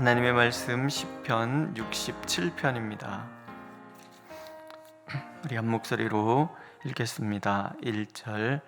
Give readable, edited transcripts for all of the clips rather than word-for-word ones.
하나님의 말씀 시편 67편입니다. 우리 한 목소리로 읽겠습니다. 1절.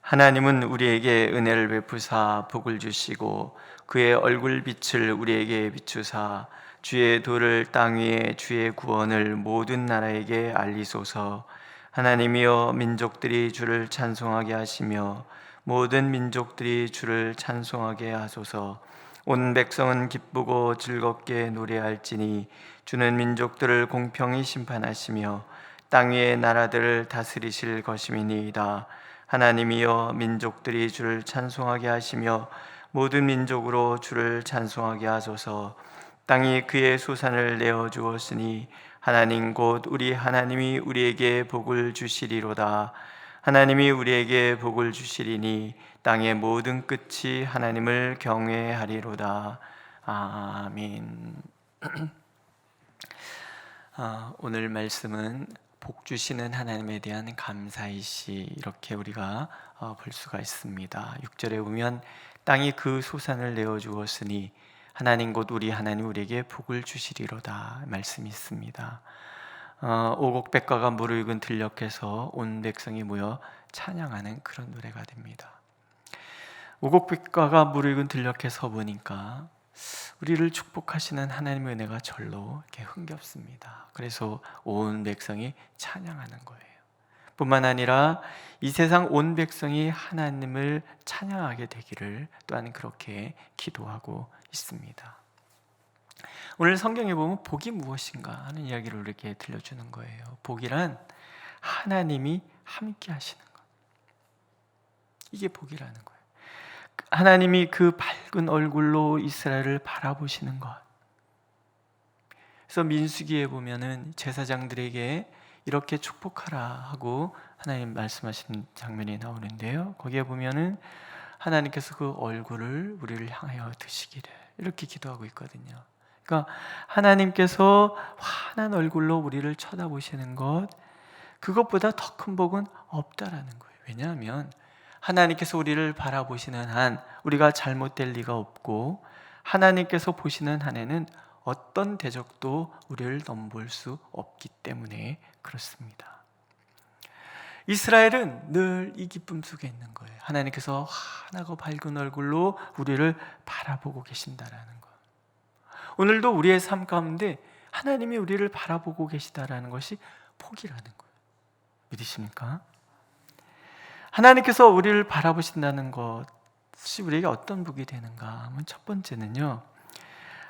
하나님은 우리에게 은혜를 베푸사 복을 주시고 그의 얼굴빛을 우리에게 비추사 주의 도를 땅 위에 주의 구원을 모든 나라에게 알리소서. 하나님이여 민족들이 주를 찬송하게 하시며 모든 민족들이 주를 찬송하게 하소서. 온 백성은 기쁘고 즐겁게 노래할지니 주는 민족들을 공평히 심판하시며 땅 위의 나라들을 다스리실 것임이니이다. 하나님이여 민족들이 주를 찬송하게 하시며 모든 민족으로 주를 찬송하게 하소서. 땅이 그의 소산을 내어 주었으니 하나님 곧 우리 하나님이 우리에게 복을 주시리로다. 하나님이 우리에게 복을 주시리니 땅의 모든 끝이 하나님을 경외하리로다. 아멘. 오늘 말씀은 복 주시는 하나님에 대한 감사의 시, 이렇게 우리가 볼 수가 있습니다. 6절에 보면 땅이 그 소산을 내어 주었으니 하나님 곧 우리 하나님 우리에게 복을 주시리로다 말씀이 있습니다. 오곡백과가 무르익은 들녘에서 온 백성이 모여 찬양하는 그런 노래가 됩니다. 오곡백과가 무르익은 들녘에 서 보니까 우리를 축복하시는 하나님의 은혜가 절로 이렇게 흥겹습니다. 그래서 온 백성이 찬양하는 거예요. 뿐만 아니라 이 세상 온 백성이 하나님을 찬양하게 되기를 또한 그렇게 기도하고 있습니다. 오늘 성경에 보면 복이 무엇인가 하는 이야기를 이렇게 들려주는 거예요. 복이란 하나님이 함께 하시는 것, 이게 복이라는 거예요. 하나님이 그 밝은 얼굴로 이스라엘을 바라보시는 것. 그래서 민수기에 보면은 제사장들에게 이렇게 축복하라 하고 하나님 말씀하시는 장면이 나오는데요, 거기에 보면은 하나님께서 그 얼굴을 우리를 향하여 드시기를 이렇게 기도하고 있거든요. 그러니까 하나님께서 환한 얼굴로 우리를 쳐다보시는 것, 그것보다 더 큰 복은 없다라는 거예요. 왜냐하면 하나님께서 우리를 바라보시는 한 우리가 잘못될 리가 없고, 하나님께서 보시는 한에는 어떤 대적도 우리를 넘볼 수 없기 때문에 그렇습니다. 이스라엘은 늘 이 기쁨 속에 있는 거예요. 하나님께서 환하고 밝은 얼굴로 우리를 바라보고 계신다라는 것. 오늘도 우리의 삶 가운데 하나님이 우리를 바라보고 계시다라는 것이 복이라는 거예요. 믿으십니까? 하나님께서 우리를 바라보신다는 것이 우리에게 어떤 복이 되는가 하면, 첫 번째는요,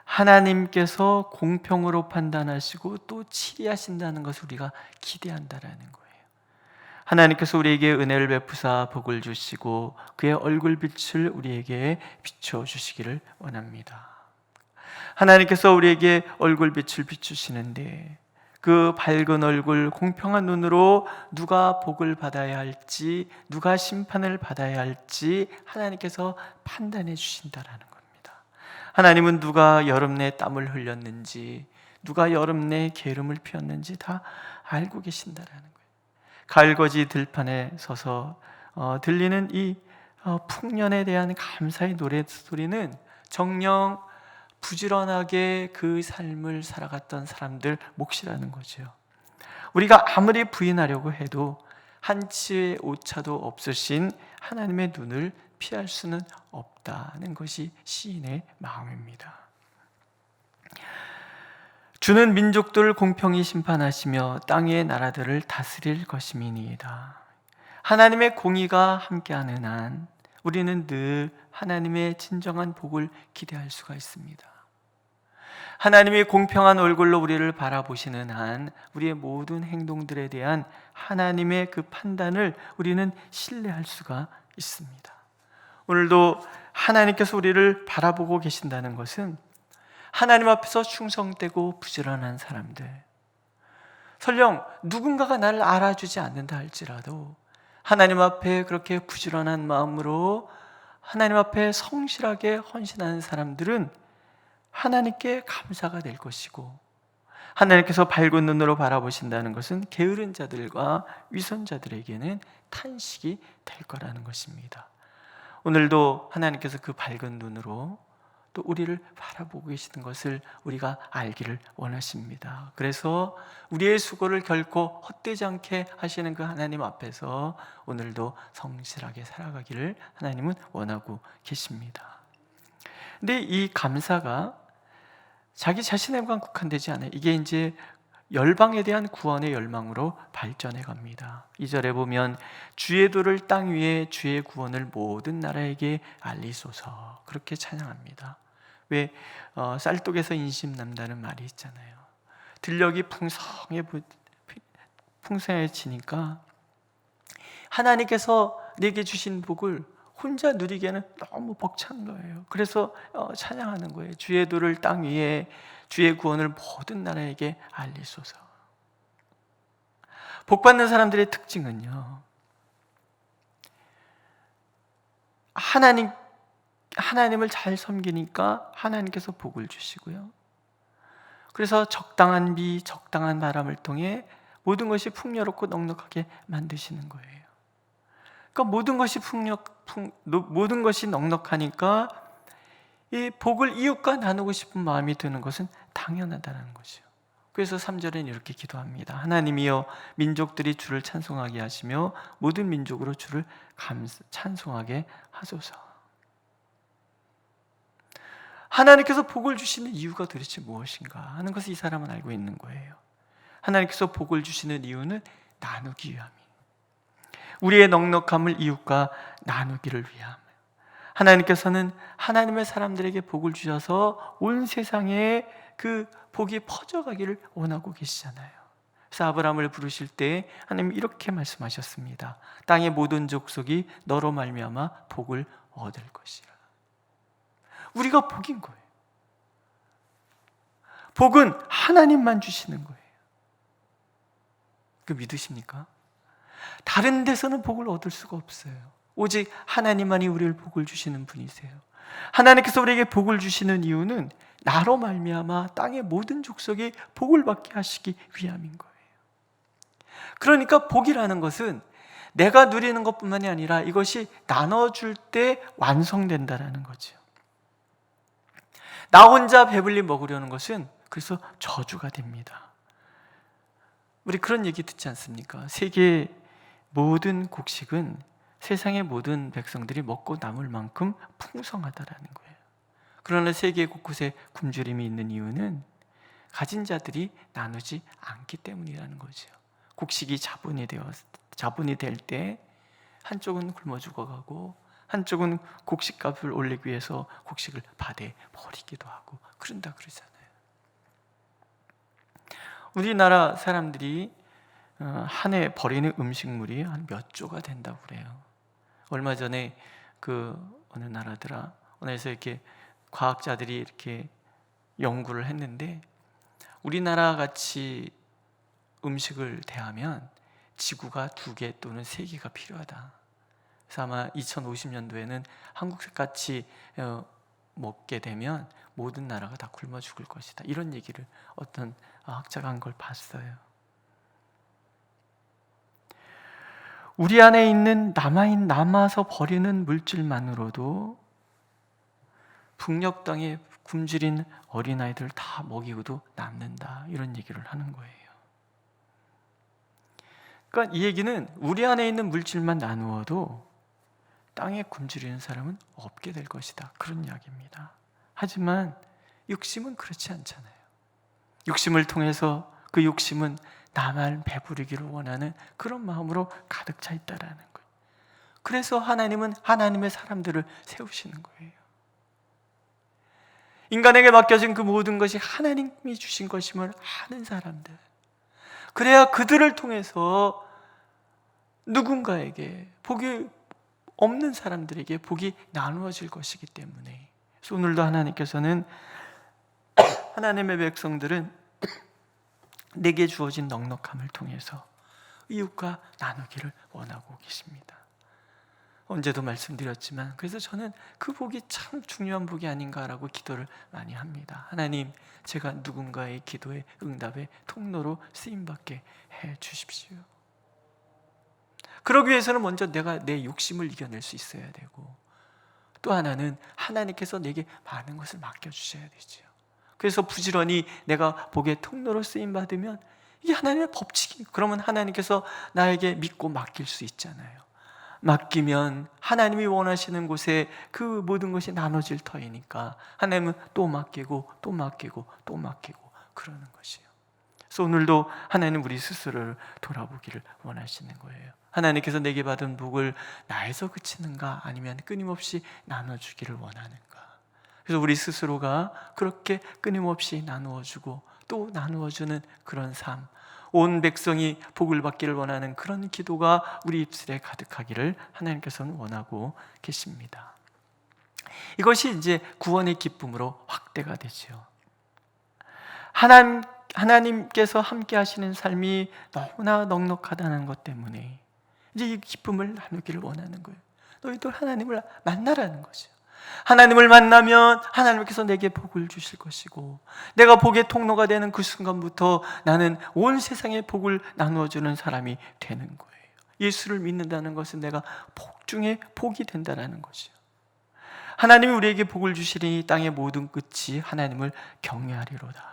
하나님께서 공평으로 판단하시고 또 치리하신다는 것을 우리가 기대한다라는 거예요. 하나님께서 우리에게 은혜를 베푸사 복을 주시고 그의 얼굴빛을 우리에게 비춰주시기를 원합니다. 하나님께서 우리에게 얼굴빛을 비추시는데 그 밝은 얼굴, 공평한 눈으로 누가 복을 받아야 할지, 누가 심판을 받아야 할지 하나님께서 판단해 주신다라는 겁니다. 하나님은 누가 여름 내 땀을 흘렸는지, 누가 여름 내 게으름을 피웠는지 다 알고 계신다라는 거예요. 가을거지 들판에 서서 들리는 이 풍년에 대한 감사의 노래소리는 정녕 부지런하게 그 삶을 살아갔던 사람들 몫이라는 거죠. 우리가 아무리 부인하려고 해도 한치의 오차도 없으신 하나님의 눈을 피할 수는 없다는 것이 시인의 마음입니다. 주는 민족들을 공평히 심판하시며 땅의 나라들을 다스릴 것임이니이다. 하나님의 공의가 함께하는 한 우리는 늘 하나님의 진정한 복을 기대할 수가 있습니다. 하나님이 공평한 얼굴로 우리를 바라보시는 한 우리의 모든 행동들에 대한 하나님의 그 판단을 우리는 신뢰할 수가 있습니다. 오늘도 하나님께서 우리를 바라보고 계신다는 것은 하나님 앞에서 충성되고 부지런한 사람들, 설령 누군가가 나를 알아주지 않는다 할지라도 하나님 앞에 그렇게 부지런한 마음으로 하나님 앞에 성실하게 헌신하는 사람들은 하나님께 감사가 될 것이고, 하나님께서 밝은 눈으로 바라보신다는 것은 게으른 자들과 위선자들에게는 탄식이 될 거라는 것입니다. 오늘도 하나님께서 그 밝은 눈으로 또 우리를 바라보고 계시는 것을 우리가 알기를 원하십니다. 그래서 우리의 수고를 결코 헛되지 않게 하시는 그 하나님 앞에서 오늘도 성실하게 살아가기를 하나님은 원하고 계십니다. 근데 이 감사가 자기 자신에만 국한되지 않아요. 이게 이제 열방에 대한 구원의 열망으로 발전해 갑니다. 2절에 보면 주의 도를 땅 위에 주의 구원을 모든 나라에게 알리소서, 그렇게 찬양합니다. 왜 쌀독에서 인심 남다는 말이 있잖아요. 들녘이 풍성해지니까 하나님께서 내게 주신 복을 혼자 누리기에는 너무 벅찬 거예요. 그래서 찬양하는 거예요. 주의 도를 땅 위에 주의 구원을 모든 나라에게 알리소서. 복 받는 사람들의 특징은요, 하나님을 잘 섬기니까 하나님께서 복을 주시고요. 그래서 적당한 비, 적당한 바람을 통해 모든 것이 풍요롭고 넉넉하게 만드시는 거예요. 그러니까 모든 것이 넉넉하니까 이 복을 이웃과 나누고 싶은 마음이 드는 것은 당연하다는 거죠. 그래서 3절에는 이렇게 기도합니다. 하나님이여 민족들이 주를 찬송하게 하시며 모든 민족으로 주를 찬송하게 하소서. 하나님께서 복을 주시는 이유가 도대체 무엇인가 하는 것을 이 사람은 알고 있는 거예요. 하나님께서 복을 주시는 이유는 나누기 위함이에요. 우리의 넉넉함을 이웃과 나누기를 위함. 하나님께서는 하나님의 사람들에게 복을 주셔서 온 세상에 그 복이 퍼져가기를 원하고 계시잖아요. 그래서 아브라함을 부르실 때 하나님 이렇게 말씀하셨습니다. 땅의 모든 족속이 너로 말미암아 복을 얻을 것이라. 우리가 복인 거예요. 복은 하나님만 주시는 거예요. 그 믿으십니까? 다른 데서는 복을 얻을 수가 없어요. 오직 하나님만이 우리를 복을 주시는 분이세요. 하나님께서 우리에게 복을 주시는 이유는 나로 말미암아 땅의 모든 족속이 복을 받게 하시기 위함인 거예요. 그러니까 복이라는 것은 내가 누리는 것뿐만이 아니라 이것이 나눠줄 때 완성된다라는 거죠. 나 혼자 배불리 먹으려는 것은 그래서 저주가 됩니다. 우리 그런 얘기 듣지 않습니까? 세계 모든 곡식은 세상의 모든 백성들이 먹고 남을 만큼 풍성하다라는 거예요. 그러나 세계 곳곳에 굶주림이 있는 이유는 가진 자들이 나누지 않기 때문이라는 거죠. 곡식이 자본이 될 때 한쪽은 굶어 죽어가고 한쪽은 곡식값을 올리기 위해서 곡식을 밭에 버리기도 하고 그런다 그러잖아요. 우리나라 사람들이 한 해 버리는 음식물이 한 몇 조가 된다고 그래요. 얼마 전에 어느 나라더라, 어느에서 이렇게 과학자들이 이렇게 연구를 했는데 우리나라 같이 음식을 대하면 지구가 2개 또는 3개가 필요하다. 그래서 아마 2050년도에는 한국같이 먹게 되면 모든 나라가 다 굶어 죽을 것이다. 이런 얘기를 어떤 학자가 한 걸 봤어요. 우리 안에 있는 남아서 버리는 물질만으로도 북녘 땅에 굶주린 어린아이들 다 먹이고도 남는다. 이런 얘기를 하는 거예요. 그러니까 이 얘기는 우리 안에 있는 물질만 나누어도 땅에 굶주리는 사람은 없게 될 것이다. 그런 이야기입니다. 하지만 육심은 그렇지 않잖아요. 육심을 통해서 그 욕심은 나만 배부르기를 원하는 그런 마음으로 가득 차 있다라는 거예요. 그래서 하나님은 하나님의 사람들을 세우시는 거예요. 인간에게 맡겨진 그 모든 것이 하나님이 주신 것임을 아는 사람들, 그래야 그들을 통해서 누군가에게, 복이 없는 사람들에게 복이 나누어질 것이기 때문에, 그래서 오늘도 하나님께서는 하나님의 백성들은 내게 주어진 넉넉함을 통해서 이웃과 나누기를 원하고 계십니다. 언제도 말씀드렸지만 그래서 저는 그 복이 참 중요한 복이 아닌가라고 기도를 많이 합니다. 하나님, 제가 누군가의 기도의 응답의 통로로 쓰임받게 해 주십시오. 그러기 위해서는 먼저 내가 내 욕심을 이겨낼 수 있어야 되고, 또 하나는 하나님께서 내게 많은 것을 맡겨주셔야 되죠. 그래서 부지런히 내가 복의 통로로 쓰임받으면 이게 하나님의 법칙이에요. 그러면 하나님께서 나에게 믿고 맡길 수 있잖아요. 맡기면 하나님이 원하시는 곳에 그 모든 것이 나눠질 터이니까 하나님은 또 맡기고 또 맡기고 또 맡기고 그러는 것이에요. 그래서 오늘도 하나님 우리 스스로를 돌아보기를 원하시는 거예요. 하나님께서 내게 받은 복을 나에서 그치는가 아니면 끊임없이 나눠주기를 원하는가. 그래서 우리 스스로가 그렇게 끊임없이 나누어주고 또 나누어주는 그런 삶, 온 백성이 복을 받기를 원하는 그런 기도가 우리 입술에 가득하기를 하나님께서는 원하고 계십니다. 이것이 이제 구원의 기쁨으로 확대가 되죠. 하나님께서 함께 하시는 삶이 너무나 넉넉하다는 것 때문에 이제 이 기쁨을 나누기를 원하는 거예요. 너희들 하나님을 만나라는 거죠. 하나님을 만나면 하나님께서 내게 복을 주실 것이고, 내가 복의 통로가 되는 그 순간부터 나는 온 세상에 복을 나누어주는 사람이 되는 거예요. 예수를 믿는다는 것은 내가 복 중에 복이 된다는 것이요. 하나님이 우리에게 복을 주시리니 땅의 모든 끝이 하나님을 경외하리로다.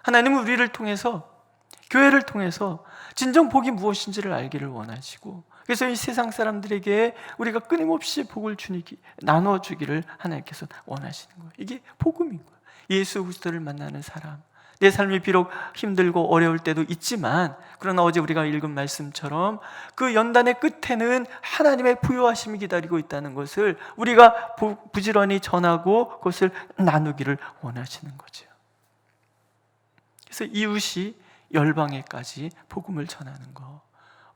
하나님은 우리를 통해서, 교회를 통해서 진정 복이 무엇인지를 알기를 원하시고, 그래서 이 세상 사람들에게 우리가 끊임없이 복을 나눠주기를 하나님께서 원하시는 거예요. 이게 복음인 거예요. 예수 그리스도를 만나는 사람, 내 삶이 비록 힘들고 어려울 때도 있지만, 그러나 어제 우리가 읽은 말씀처럼 그 연단의 끝에는 하나님의 부요하심이 기다리고 있다는 것을 우리가 부지런히 전하고 그것을 나누기를 원하시는 거죠. 그래서 이웃이 열방에까지 복음을 전하는 거,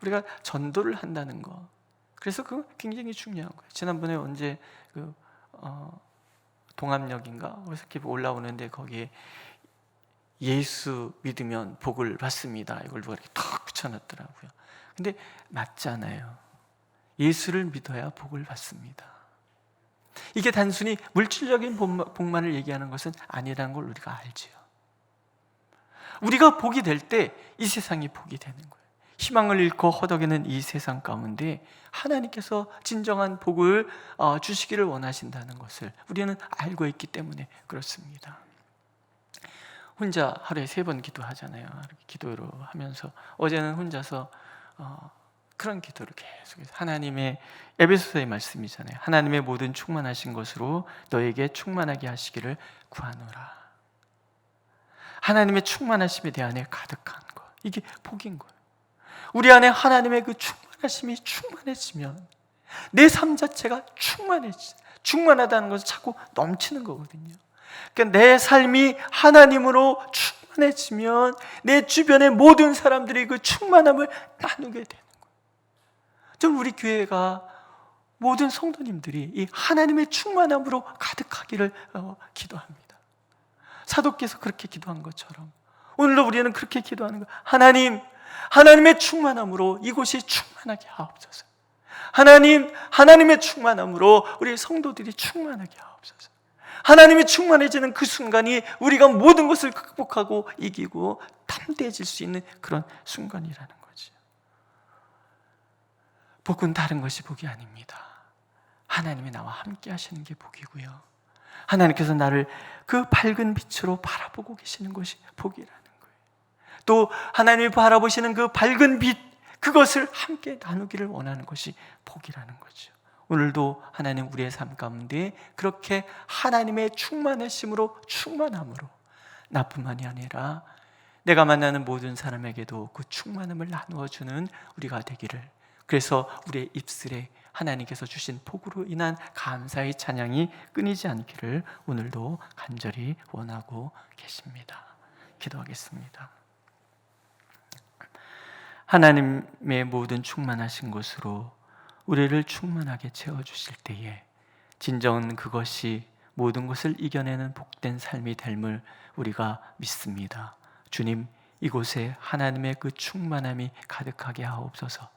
우리가 전도를 한다는 거, 그래서 그거 굉장히 중요한 거예요. 지난번에 언제 동암역인가 그래서 이렇게 올라오는데 거기에 예수 믿으면 복을 받습니다, 이걸 누가 이렇게 탁 붙여놨더라고요. 근데 맞잖아요. 예수를 믿어야 복을 받습니다. 이게 단순히 물질적인 복만을 얘기하는 것은 아니라는 걸 우리가 알지요. 우리가 복이 될 때 이 세상이 복이 되는 거예요. 희망을 잃고 허덕이는 이 세상 가운데 하나님께서 진정한 복을 주시기를 원하신다는 것을 우리는 알고 있기 때문에 그렇습니다. 혼자 하루에 3번 기도하잖아요. 기도로 하면서 어제는 혼자서 그런 기도를 계속해서 하나님의, 에베소서의 말씀이잖아요. 하나님의 모든 충만하신 것으로 너에게 충만하게 하시기를 구하노라. 하나님의 충만하심에 내 안에 가득한 것, 이게 복인 거예요. 우리 안에 하나님의 그 충만하심이 충만해지면 내 삶 자체가 충만하다는 것을 자꾸 넘치는 거거든요. 그러니까 내 삶이 하나님으로 충만해지면 내 주변의 모든 사람들이 그 충만함을 나누게 되는 거예요. 저는 우리 교회가 모든 성도님들이 이 하나님의 충만함으로 가득하기를 기도합니다. 사도께서 그렇게 기도한 것처럼 오늘도 우리는 그렇게 기도하는 거예요. 하나님의 충만함으로 이곳이 충만하게 하옵소서. 하나님의 충만함으로 우리 성도들이 충만하게 하옵소서. 하나님이 충만해지는 그 순간이 우리가 모든 것을 극복하고 이기고 담대해질 수 있는 그런 순간이라는 거죠. 복은 다른 것이 복이 아닙니다. 하나님이 나와 함께 하시는 게 복이고요, 하나님께서 나를 그 밝은 빛으로 바라보고 계시는 것이 복이라는 거예요. 또 하나님이 바라보시는 그 밝은 빛, 그것을 함께 나누기를 원하는 것이 복이라는 거죠. 오늘도 하나님 우리의 삶 가운데 그렇게 하나님의 충만하심으로 나뿐만이 아니라 내가 만나는 모든 사람에게도 그 충만함을 나누어주는 우리가 되기를, 그래서 우리의 입술에 하나님께서 주신 복으로 인한 감사의 찬양이 끊이지 않기를 오늘도 간절히 원하고 계십니다. 기도하겠습니다. 하나님의 모든 충만하신 것으로 우리를 충만하게 채워주실 때에 진정 그것이 모든 것을 이겨내는 복된 삶이 됨을 우리가 믿습니다. 주님, 이곳에 하나님의 그 충만함이 가득하게 하옵소서.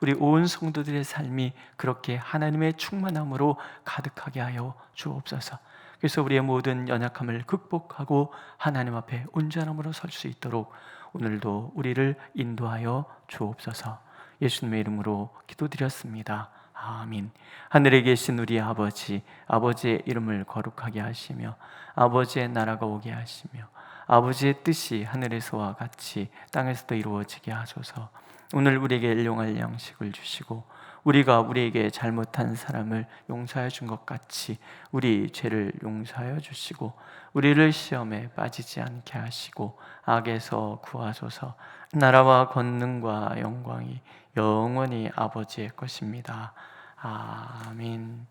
우리 온 성도들의 삶이 그렇게 하나님의 충만함으로 가득하게 하여 주옵소서. 그래서 우리의 모든 연약함을 극복하고 하나님 앞에 온전함으로 설 수 있도록 오늘도 우리를 인도하여 주옵소서. 예수님의 이름으로 기도드렸습니다. 아멘. 하늘에 계신 우리 아버지, 아버지의 이름을 거룩하게 하시며 아버지의 나라가 오게 하시며 아버지의 뜻이 하늘에서와 같이 땅에서도 이루어지게 하소서. 오늘 우리에게 일용할 양식을 주시고 우리가 우리에게 잘못한 사람을 용서해 준 것 같이 우리 죄를 용서하여 주시고 우리를 시험에 빠지지 않게 하시고 악에서 구하소서. 나라와 권능과 영광이 영원히 아버지의 것입니다. 아멘.